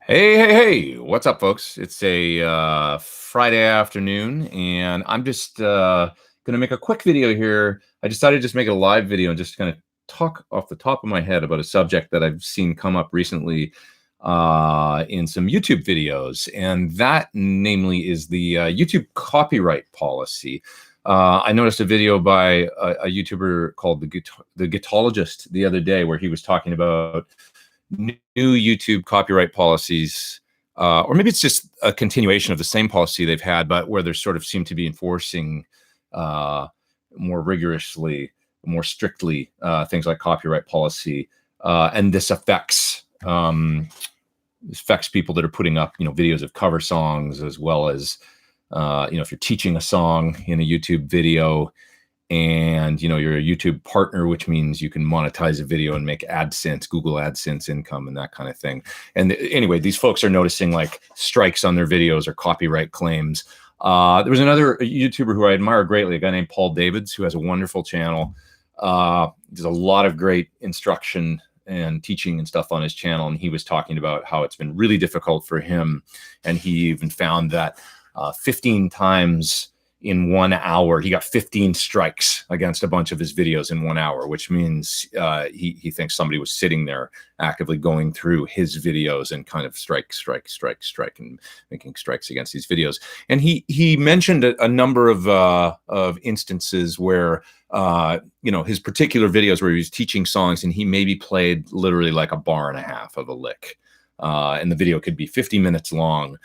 Hey, what's up, folks? It's a Friday afternoon, and I'm just going to make a quick video here. I decided to just make a live video and just kind of talk off the top of my head about a subject that I've seen come up recently in some YouTube videos, and that namely is the YouTube copyright policy. I noticed a video by a YouTuber called the Guitologist the other day where he was talking about new YouTube copyright policies, or maybe it's just a continuation of the same policy they've had, but where they sort of seem to be enforcing more rigorously, more strictly things like copyright policy, and this affects people that are putting up, videos of cover songs, as well as, if you're teaching a song in a YouTube video, and you're a YouTube partner, which means you can monetize a video and make AdSense, Google AdSense income, and that kind of thing. And anyway, these folks are noticing like strikes on their videos or copyright claims. There was another YouTuber who I admire greatly, a guy named Paul Davids, who has a wonderful channel. There's a lot of great instruction and teaching and stuff on his channel, and he was talking about how it's been really difficult for him, and he even found that 15 times in 1 hour, he got 15 strikes against a bunch of his videos in 1 hour, which means he thinks somebody was sitting there actively going through his videos and kind of strike, and making strikes against these videos. And he mentioned a number of instances where his particular videos where he was teaching songs and he maybe played literally like a bar and a half of a lick, and the video could be 50 minutes long.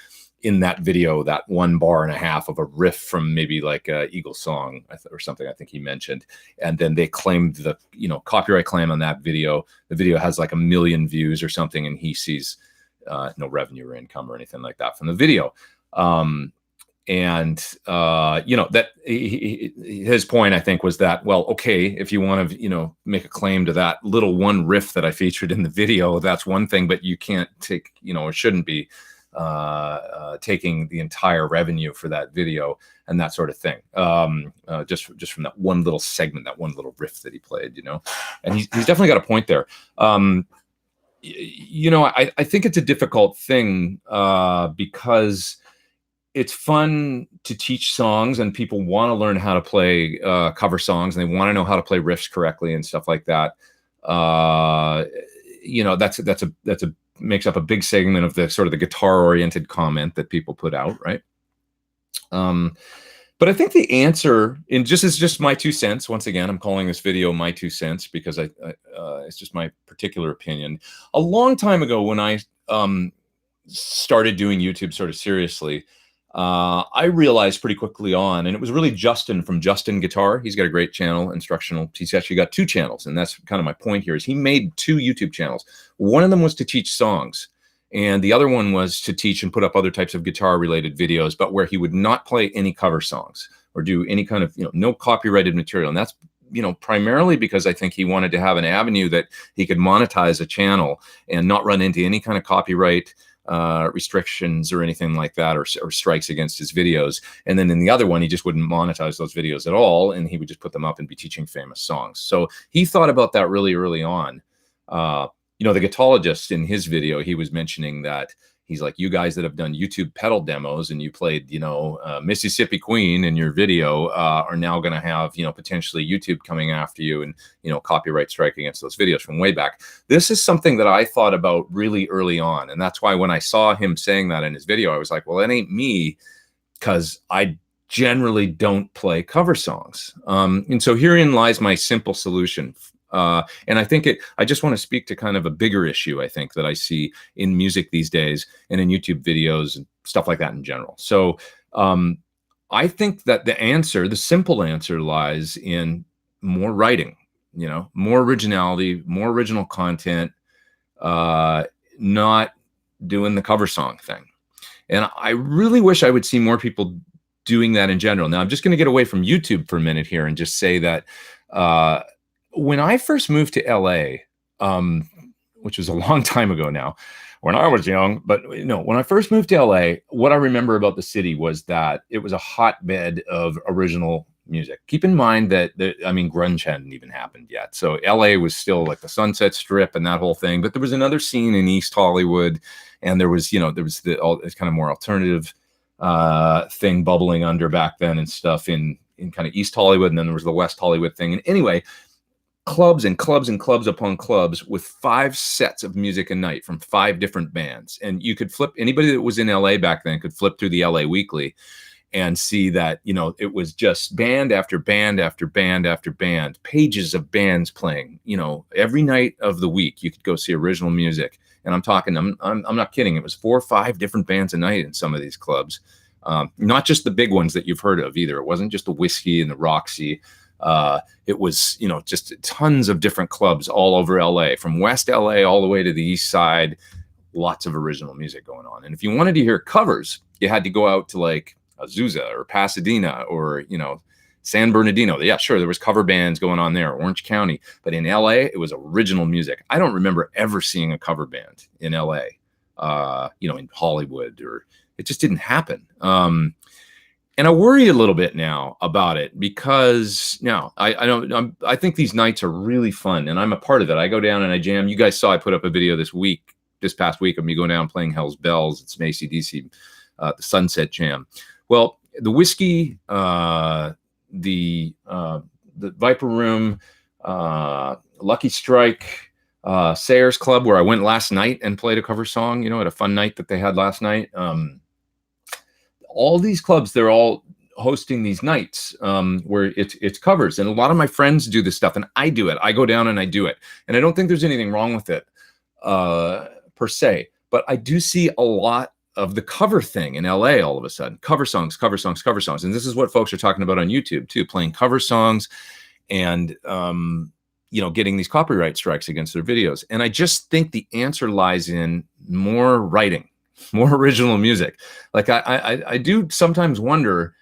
In that video, that 1 bar and a half of a riff from maybe like a Eagles song or something, I think he mentioned. And then they claimed the, copyright claim on that video. The video has like 1 million views or something, and he sees no revenue or income or anything like that from the video. That his point, I think, was that, well, okay, if you want to, make a claim to that little one riff that I featured in the video, that's one thing, but you can't take, or shouldn't be taking the entire revenue for that video and that sort of thing, just from that one little segment, that one little riff that he played, and he's definitely got a point there. I think it's a difficult thing because it's fun to teach songs and people want to learn how to play cover songs, and they want to know how to play riffs correctly and stuff like that. That's a makes up a big segment of the sort of the guitar-oriented comment that people put out, right? But I think the answer, is just my 2 cents. Once again, I'm calling this video my 2 cents because it's just my particular opinion. A long time ago, when I started doing YouTube sort of seriously, I realized pretty quickly on, and it was really Justin from Justin Guitar. He's got a great channel, instructional. He's actually got 2 channels, and that's kind of my point here, is he made 2 YouTube channels. One of them was to teach songs, and the other one was to teach and put up other types of guitar-related videos, but where he would not play any cover songs or do any kind of, no copyrighted material. And that's, primarily because I think he wanted to have an avenue that he could monetize a channel and not run into any kind of copyright restrictions or anything like that, or strikes against his videos. And then in the other one, he just wouldn't monetize those videos at all, and he would just put them up and be teaching famous songs. So he thought about that really early on. The Guitologist, in his video, he was mentioning that he's like, you guys that have done YouTube pedal demos and you played, Mississippi Queen in your video are now going to have, potentially YouTube coming after you and, copyright strike against those videos from way back. This is something that I thought about really early on. And that's why when I saw him saying that in his video, I was like, well, it ain't me, because I generally don't play cover songs. And so herein lies my simple solution. And I think I just want to speak to kind of a bigger issue, I think, that I see in music these days and in YouTube videos and stuff like that in general. So I think that the simple answer lies in more writing, more originality, more original content, not doing the cover song thing. And I really wish I would see more people doing that in general. Now, I'm just going to get away from YouTube for a minute here and just say that when I first moved to LA, which was a long time ago now, when I was young, but when I first moved to LA, what I remember about the city was that it was a hotbed of original music. Keep in mind that, I mean, grunge hadn't even happened yet. So LA was still like the Sunset Strip and that whole thing. But there was another scene in East Hollywood, and there was, there was it's kind of more alternative thing bubbling under back then and stuff in kind of East Hollywood. And then there was the West Hollywood thing. And anyway, clubs and clubs and clubs upon clubs with 5 sets of music a night from 5 different bands. And you could flip, anybody that was in LA back then could flip through the LA Weekly and see that, it was just band after band after band after band, pages of bands playing, every night of the week. You could go see original music. And I'm talking, I'm not kidding. It was 4 or 5 different bands a night in some of these clubs. Not just the big ones that you've heard of either. It wasn't just the Whiskey and the Roxy. It was, just tons of different clubs all over LA, from West LA all the way to the East Side. Lots of original music going on. And if you wanted to hear covers, you had to go out to like Azusa or Pasadena or, San Bernardino. Yeah, sure, there was cover bands going on there, Orange County. But in LA, it was original music. I don't remember ever seeing a cover band in LA, in Hollywood, or it just didn't happen. And I worry a little bit now about it, because now I think these nights are really fun, and I'm a part of it. I go down and I jam. You guys saw I put up a video this past week of me going down and playing Hell's Bells. It's an AC/DC, the Sunset Jam. Well, the Whiskey, the Viper Room, Lucky Strike, Sayers Club, where I went last night and played a cover song, at a fun night that they had last night. All these clubs, they're all hosting these nights where it's covers. And a lot of my friends do this stuff, and I do it. I go down and I do it. And I don't think there's anything wrong with it per se. But I do see a lot of the cover thing in LA all of a sudden. Cover songs, cover songs, cover songs. And this is what folks are talking about on YouTube too, playing cover songs and, getting these copyright strikes against their videos. And I just think the answer lies in more writing, more original music. Like I do sometimes wonder,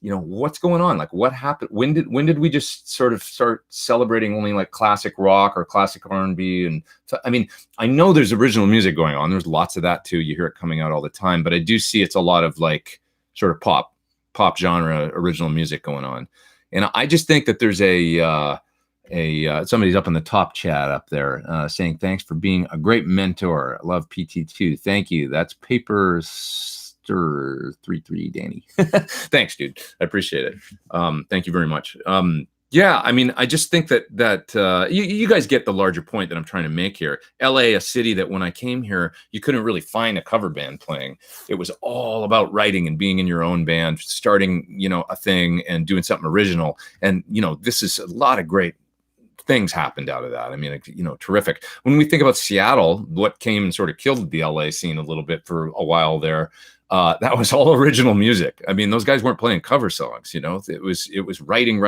what's going on? Like, what happened? When did we just sort of start celebrating only like classic rock or classic R&B? And so, I mean, I know there's original music going on. There's lots of that too. You hear it coming out all the time, but I do see it's a lot of like sort of pop genre original music going on. And I just think that there's somebody's up in the top chat up there saying, thanks for being a great mentor. I love PT2. Thank you. That's Paper Stir 33 Danny. Thanks, dude. I appreciate it. Thank you very much. Yeah, I mean, I just think that you guys get the larger point that I'm trying to make here. LA, a city that when I came here, you couldn't really find a cover band playing. It was all about writing and being in your own band, starting, a thing and doing something original. And, this is a lot of great things happened out of that. I mean, terrific. When we think about Seattle, what came and sort of killed the LA scene a little bit for a while there, that was all original music. I mean, those guys weren't playing cover songs, it was writing.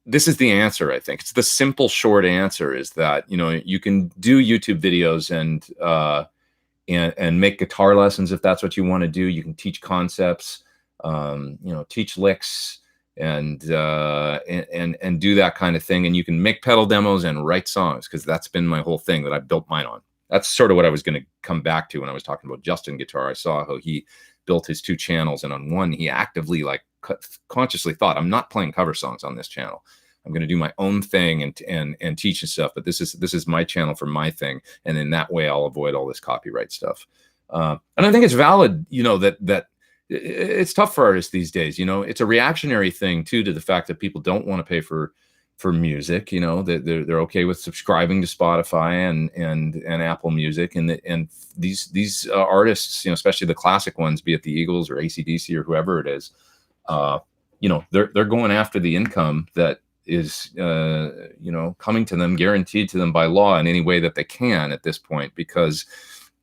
This is the answer, I think. It's the simple, short answer is that, you can do YouTube videos and make guitar lessons if that's what you want to do. You can teach concepts, teach licks, and do that kind of thing. And you can make pedal demos and write songs, because that's been my whole thing that I built mine on. That's sort of what I was going to come back to when I was talking about Justin Guitar. I saw how he built his 2 channels, and on one, he actively consciously thought, I'm not playing cover songs on this channel. I'm going to do my own thing and teach and stuff. But this is my channel for my thing. And in that way, I'll avoid all this copyright stuff. And I think it's valid, that it's tough for artists these days. It's a reactionary thing too, to the fact that people don't want to pay for music. They're okay with subscribing to Spotify and Apple Music, and these artists, especially the classic ones, be it the Eagles or AC/DC or whoever it is, they're going after the income that is coming to them, guaranteed to them by law in any way that they can at this point, because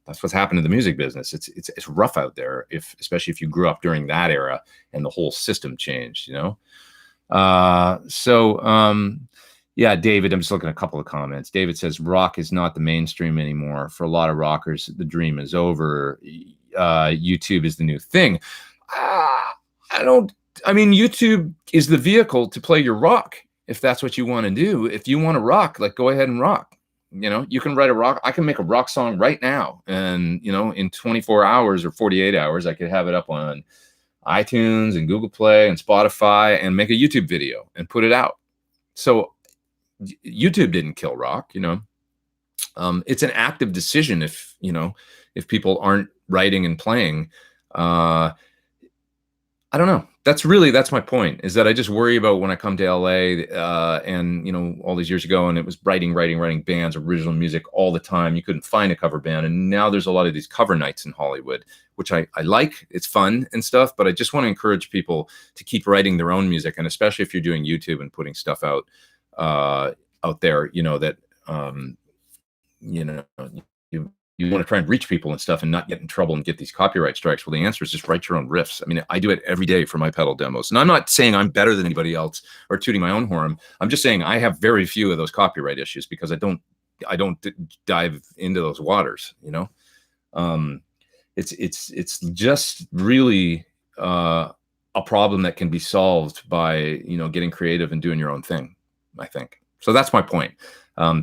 that's what's happened to the music business. It's rough out there, especially if you grew up during that era and the whole system changed, Yeah, David, I'm just looking at a couple of comments. David says, rock is not the mainstream anymore. For a lot of rockers, the dream is over. YouTube is the new thing. YouTube is the vehicle to play your rock, if that's what you want to do. If you want to rock, go ahead and rock. You can write a rock. I can make a rock song right now. And, in 24 hours or 48 hours, I could have it up on iTunes and Google Play and Spotify and make a YouTube video and put it out. So YouTube didn't kill rock, you know. It's an active decision if, you know, if people aren't writing and playing. I don't know. That's my point, is that I just worry about when I come to LA, and, you know, all these years ago, and it was writing bands, original music all the time. You couldn't find a cover band. And now there's a lot of these cover nights in Hollywood, which I like. It's fun and stuff, but I just want to encourage people to keep writing their own music. And especially if you're doing YouTube and putting stuff out there, you know, that, you know, you want to try and reach people and stuff and not get in trouble and get these copyright strikes. Well, the answer is just write your own riffs. I mean, I do it every day for my pedal demos. And I'm not saying I'm better than anybody else or tooting my own horn. I'm just saying I have very few of those copyright issues because I don't dive into those waters, you know. It's just really a problem that can be solved by, you know, getting creative and doing your own thing, I think. So that's my point.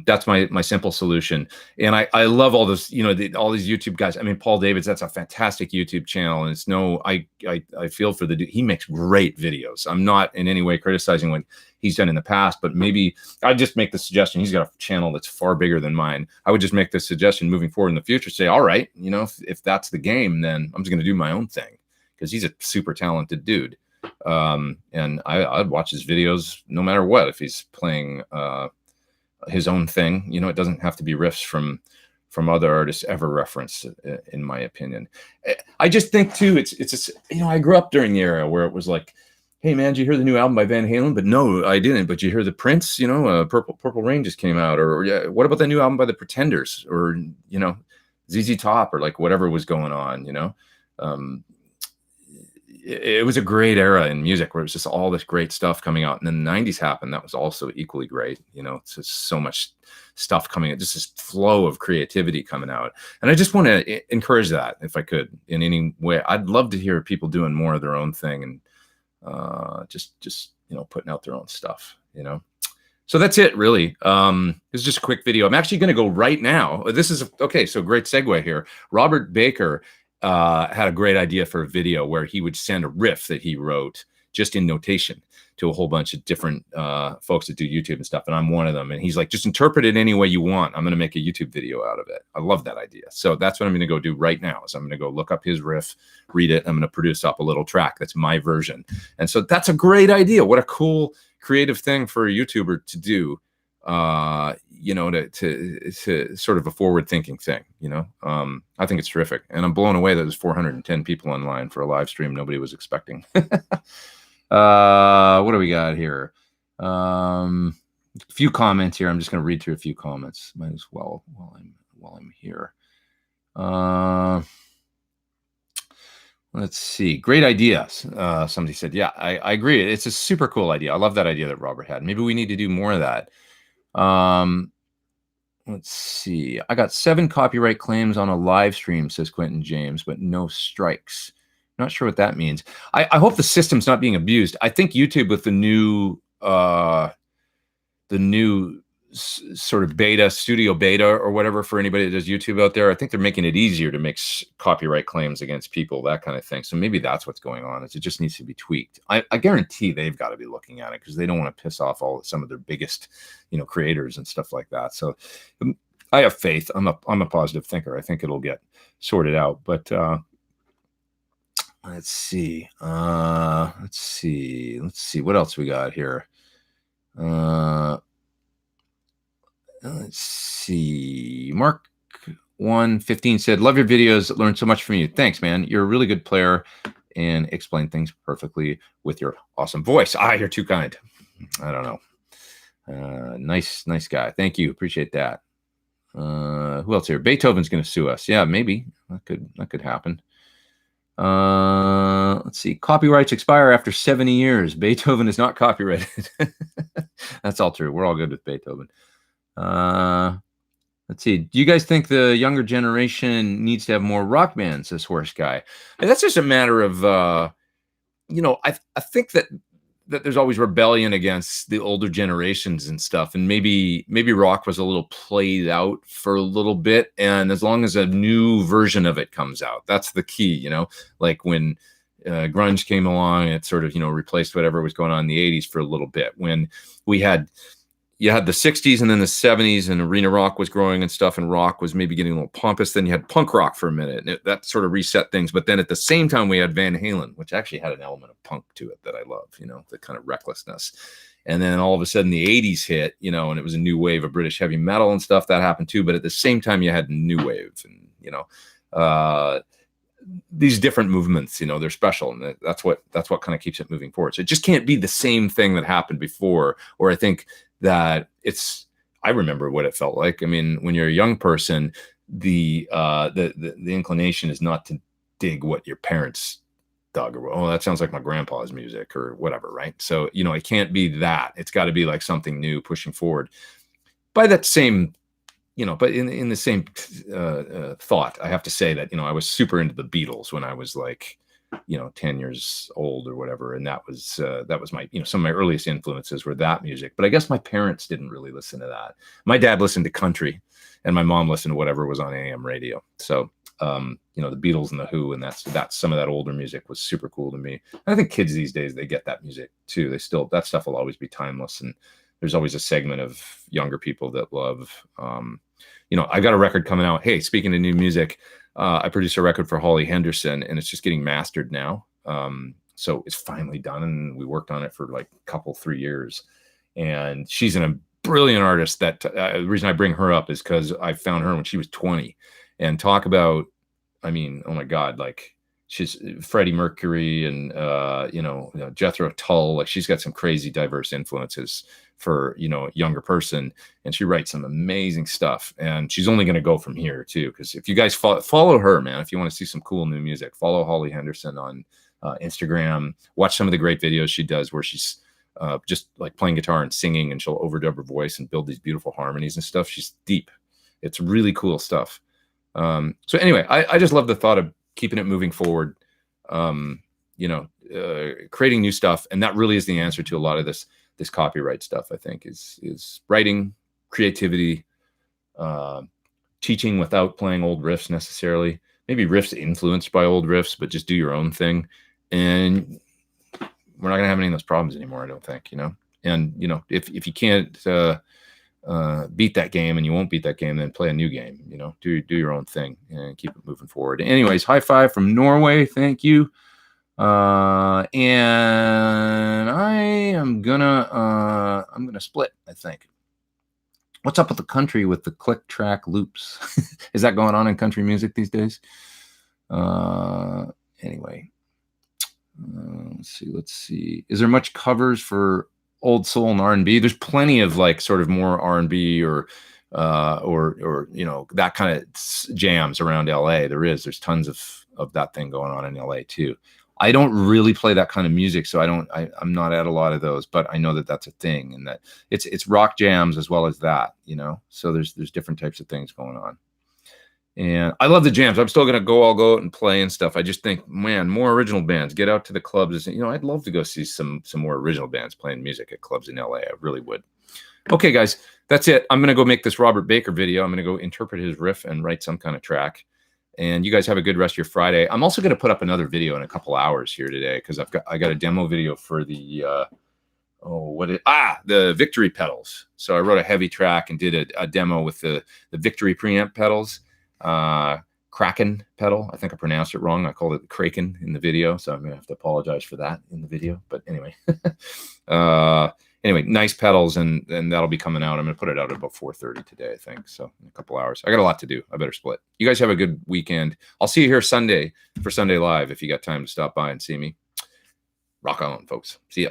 That's my simple solution. And I love all this, you know, all these YouTube guys. I mean, Paul Davids, that's a fantastic YouTube channel. And it's I feel for the dude. He makes great videos. I'm not in any way criticizing what he's done in the past, but maybe I just make the suggestion. He's got a channel that's far bigger than mine. I would just make the suggestion moving forward in the future, say, all right, you know, if that's the game, then I'm just going to do my own thing, because he's a super talented dude. And I'd watch his videos no matter what, if he's playing, his own thing. You know, it doesn't have to be riffs from other artists ever referenced, in my opinion. I just think too, it's you know, I grew up during the era where it was like, hey man, did you hear the new album by Van Halen? But no, I didn't. But you hear the Prince, you know, Purple Rain just came out, or yeah, what about the new album by the Pretenders, or, you know, ZZ Top, or like whatever was going on, you know. It was a great era in music where it was just all this great stuff coming out. And then the 90s happened. That was also equally great. You know, it's just so much stuff coming out, just this flow of creativity coming out. And I just want to encourage that, if I could, in any way. I'd love to hear people doing more of their own thing, and just, you know, putting out their own stuff, you know. So that's it, really. It's just a quick video. I'm actually going to go right now. This is, okay, so great segue here. Robert Baker had a great idea for a video where he would send a riff that he wrote just in notation to a whole bunch of different folks that do YouTube and stuff. And I'm one of them. And he's like, just interpret it any way you want. I'm going to make a YouTube video out of it. I love that idea. So that's what I'm going to go do right now, is I'm going to go look up his riff, read it. I'm going to produce up a little track that's my version. And so that's a great idea. What a cool creative thing for a YouTuber to do. You know, to sort of a forward thinking thing, you know. I think it's terrific. And I'm blown away that there's 410 people online for a live stream nobody was expecting. What do we got here? A few comments here. I'm just going to read through a few comments. Might as well while I'm here. Let's see. Great idea. Somebody said, yeah, I agree. It's a super cool idea. I love that idea that Robert had. Maybe we need to do more of that. Let's see. I got 7 copyright claims on a live stream, says Quentin James, but no strikes. Not sure what that means. I hope the system's not being abused. I think YouTube, with the new sort of beta, studio beta or whatever, for anybody that does YouTube out there, I think they're making it easier to make copyright claims against people, that kind of thing. So maybe that's what's going on, is it just needs to be tweaked. I guarantee they've got to be looking at it, because they don't want to piss off some of their biggest, you know, creators and stuff like that. So I have faith. I'm a positive thinker. I think it'll get sorted out. But let's see. Let's see what else we got here. Let's see. Mark 115 said, love your videos. Learned so much from you. Thanks, man. You're a really good player and explain things perfectly with your awesome voice. You're too kind. I don't know. Nice guy. Thank you. Appreciate that. Who else here? Beethoven's going to sue us. Yeah, maybe that could happen. Let's see. Copyrights expire after 70 years. Beethoven is not copyrighted. That's all true. We're all good with Beethoven. Let's see. Do you guys think the younger generation needs to have more rock bands, says Horse Guy? And that's just a matter of, you know, I think that there's always rebellion against the older generations and stuff. And maybe rock was a little played out for a little bit. And as long as a new version of it comes out, that's the key, you know, like when grunge came along, and it sort of, replaced whatever was going on in the 80s for a little bit. When you had the 60s and then the 70s, and arena rock was growing and stuff, and rock was maybe getting a little pompous. Then you had punk rock for a minute, and that sort of reset things. But then at the same time, we had Van Halen, which actually had an element of punk to it that I love, the kind of recklessness. And then all of a sudden the 80s hit, and it was a new wave of British heavy metal and stuff that happened too. But at the same time, you had new wave, and, these different movements, they're special, and that's what kind of keeps it moving forward. So it just can't be the same thing that happened before. Or I think that I remember what it felt like. I mean, when you're a young person, the inclination is not to dig what your parents dug, or, oh, that sounds like my grandpa's music or whatever, right? So, it can't be that. It's got to be like something new pushing forward. By that same, but in the same thought, I have to say that, I was super into the Beatles when I was like, 10 years old or whatever. And that was my, some of my earliest influences were that music. But I guess my parents didn't really listen to that. My dad listened to country, and my mom listened to whatever was on AM radio. So, the Beatles and the Who, and that's some of that older music was super cool to me. I think kids these days, they get that music too. That stuff will always be timeless. And there's always a segment of younger people that love, I got a record coming out. Hey, speaking of new music, I produced a record for Holly Henderson, and it's just getting mastered now. So it's finally done, and we worked on it for like a 3 years. And she's a brilliant artist. That the reason I bring her up is because I found her when she was 20. And talk about, I mean, oh my God, like she's Freddie Mercury and, Jethro Tull. Like she's got some crazy diverse influences for, a younger person. And she writes some amazing stuff. And she's only going to go from here too. Because if you guys follow her, man, if you want to see some cool new music, follow Holly Henderson on Instagram. Watch some of the great videos she does where she's just like playing guitar and singing, and she'll overdub her voice and build these beautiful harmonies and stuff. She's deep. It's really cool stuff. So anyway, I just love the thought of keeping it moving forward, creating new stuff. And that really is the answer to a lot of this copyright stuff, I think, is writing, creativity, teaching without playing old riffs necessarily, maybe riffs influenced by old riffs, but just do your own thing. And we're not going to have any of those problems anymore, I don't think, and, if you can't, beat that game, and you won't beat that game, then play a new game, do your own thing and keep it moving forward. Anyways, high five from Norway. Thank you. And I'm gonna split, I think. What's up with the country with the click track loops? Is that going on in country music these days? Anyway, let's see. Is there much covers for old soul and R&B? There's plenty of like sort of more R&B or that kind of jams around LA. There's tons of that thing going on in LA too. I don't really play that kind of music, so I'm not at a lot of those, but I know that that's a thing, and that it's rock jams as well as that, so there's different types of things going on. And I love the jams. I'm still I'll go out and play and stuff. I just think, man, more original bands, get out to the clubs. I'd love to go see some more original bands playing music at clubs in LA. I really would. Okay, guys, that's it. I'm going to go make this Robert Baker video. I'm going to go interpret his riff and write some kind of track. And you guys have a good rest of your Friday. I'm also going to put up another video in a couple hours here today, because I got a demo video for the the Victory pedals. So I wrote a heavy track and did a demo with the Victory preamp pedals. Kraken pedal. I think I pronounced it wrong. I called it Kraken in the video, so I'm gonna have to apologize for that in the video. But anyway, nice pedals, and that'll be coming out. I'm gonna put it out at about 4:30 today, I think. So in a couple hours. I got a lot to do. I better split. You guys have a good weekend. I'll see you here Sunday for Sunday Live if you got time to stop by and see me. Rock on, folks. See ya.